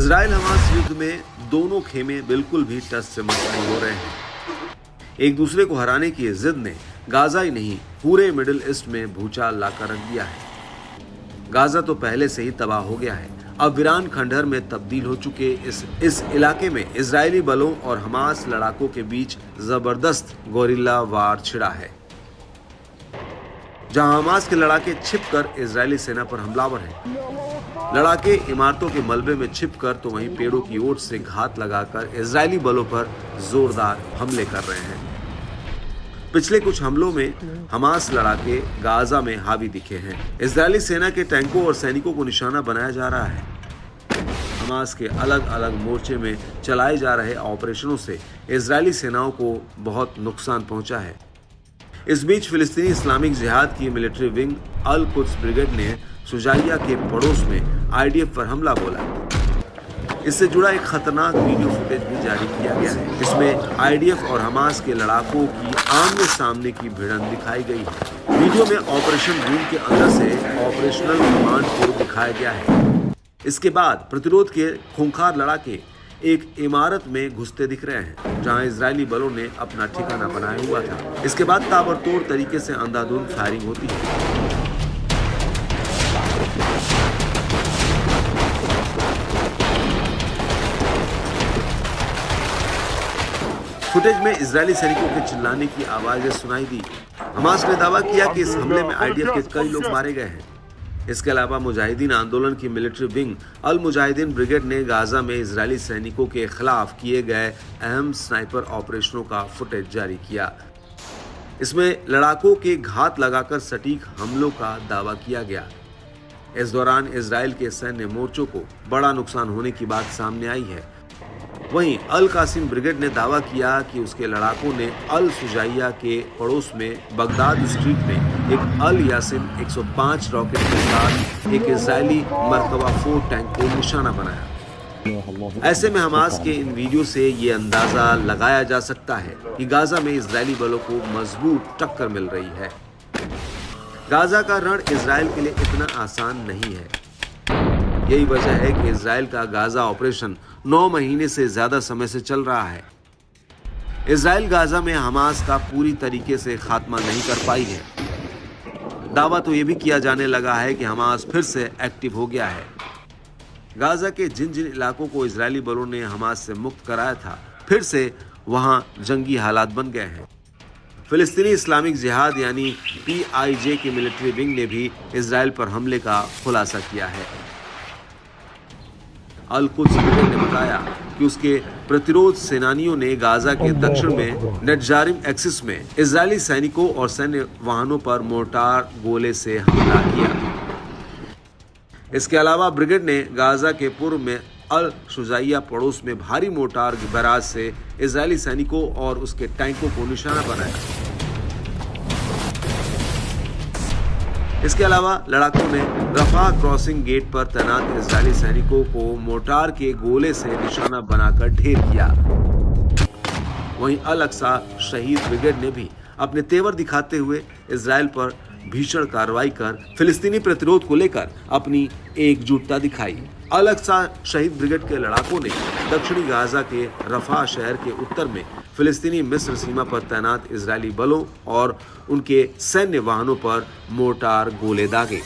Israel Hamas युद्ध में दोनों खेमे बिल्कुल भी टस से मस नहीं हो रहे हैं। एक दूसरे को हराने की जिद ने गाजा ही नहीं पूरे मिडिल ईस्ट में भूचाल लाकर रख दिया है। गाजा तो पहले से ही तबाह हो गया है। अब वीरान खंडहर में तब्दील हो चुके इस इलाके में इजरायली बलों और हमास लड़ाकों के बीच जबरदस्त गोरिल्ला वार छिड़ा है। जहां हमास के लड़ाके छिपकर इजरायली सेना पर हमलावर हैं। लड़ाके इमारतों के मलबे में छिपकर तो वहीं पेड़ों की ओट से घात लगाकर इजरायली बलों पर जोरदार हमले कर रहे हैं। पिछले कुछ हमलों में हमास लड़ाके गाजा में हावी दिखे हैं। इजरायली सेना के टैंकों और सैनिकों को निशाना बनाया जा रहा है। हमास के अलग अलग मोर्चे में चलाए जा रहे ऑपरेशनों से इजरायली सेनाओं को बहुत नुकसान पहुंचा है। इस बीच फिलिस्तीनी इस्लामिक जिहाद की मिलिट्री विंग अल कुद्स ब्रिगेड ने शुजाइया के पड़ोस में आईडीएफ पर हमला बोला। इससे जुड़ा एक खतरनाक वीडियो फुटेज भी जारी किया गया है। इसमें आईडीएफ और हमास के लड़ाकों की आमने सामने की भिड़ंत दिखाई गई है। वीडियो में ऑपरेशन रूम के अंदर से ऑपरेशनल कमांड को दिखाया गया है। इसके बाद प्रतिरोध के खूंखार लड़ाके एक इमारत में घुसते दिख रहे हैं, जहां इजरायली बलों ने अपना ठिकाना बनाया हुआ था। इसके बाद ताबड़तोड़ तरीके से अंधाधुंध फायरिंग होती है। फुटेज में इजरायली सैनिकों के चिल्लाने की आवाजें सुनाई दी। हमास ने दावा किया कि इस हमले में आईडीएफ के कई लोग मारे गए हैं। इसके अलावा मुजाहिदीन आंदोलन की मिलिट्री विंग अल मुजाहिदीन ब्रिगेड ने गाजा में इजरायली सैनिकों के खिलाफ किए गए अहम स्नाइपर ऑपरेशनों का फुटेज जारी किया। इसमें लड़ाकों के घात लगाकर सटीक हमलों का दावा किया गया। इस दौरान इजराइल के सैन्य मोर्चों को बड़ा नुकसान होने की बात सामने आई है। वहीं अल कासिम ब्रिगेड ने दावा किया कि उसके लड़ाकों ने अल शुजाइया के पड़ोस में बगदाद स्ट्रीट में एक अल यासिन 105 रॉकेट के साथ एक इजरायली मरकबा 4 टैंक को निशाना बनाया। ऐसे में हमास के इन वीडियो से ये अंदाजा लगाया जा सकता है कि गाजा में इजरायली बलों को मजबूत टक्कर मिल रही है। गाजा का रण इजराइल के लिए इतना आसान नहीं है। यही वजह है कि इजराइल का गाजा ऑपरेशन 9 महीने से ज्यादा समय से चल रहा है। इजराइल गाजा में हमास का पूरी तरीके से खात्मा नहीं कर पाई है। दावा तो यह भी किया जाने लगा है कि हमास फिर से एक्टिव हो गया है। गाजा के जिन जिन इलाकों को इजरायली बलों ने हमास से मुक्त कराया था, फिर से वहां जंगी हालात बन गए हैं। फिलिस्तीनी इस्लामिक जिहाद यानी PIJ की मिलिट्री विंग ने भी इजराइल पर हमले का खुलासा किया है। अल कुद्स ब्रिगेड ने बताया कि उसके प्रतिरोध सेनानियों ने गाजा के दक्षिण में नेटजारिम एक्सिस में इजरायली सैनिकों और सैन्य वाहनों पर मोर्टार गोले से हमला किया। इसके अलावा ब्रिगेड ने गाजा के पूर्व में अल शुजाइया पड़ोस में भारी मोर्टार बैराज से इजरायली सैनिकों और उसके टैंकों को निशाना बनाया। इसके अलावा लड़ाकों ने रफा क्रॉसिंग गेट पर तैनात इजरायली सैनिकों को मोर्टार के गोले से निशाना बनाकर ढेर किया। वहीं अल अक्सा शहीद ब्रिगेड ने भी अपने तेवर दिखाते हुए इजराइल पर भीषण कार्रवाई कर फिलिस्तीनी प्रतिरोध को लेकर अपनी एकजुटता दिखाई। अल अक्सा शहीद ब्रिगेड के लड़ाकों ने दक्षिणी गाजा के रफा शहर के उत्तर में फिलिस्तीनी मिस्र सीमा पर तैनात इजरायली बलों और उनके सैन्य वाहनों पर मोर्टार गोले दागे।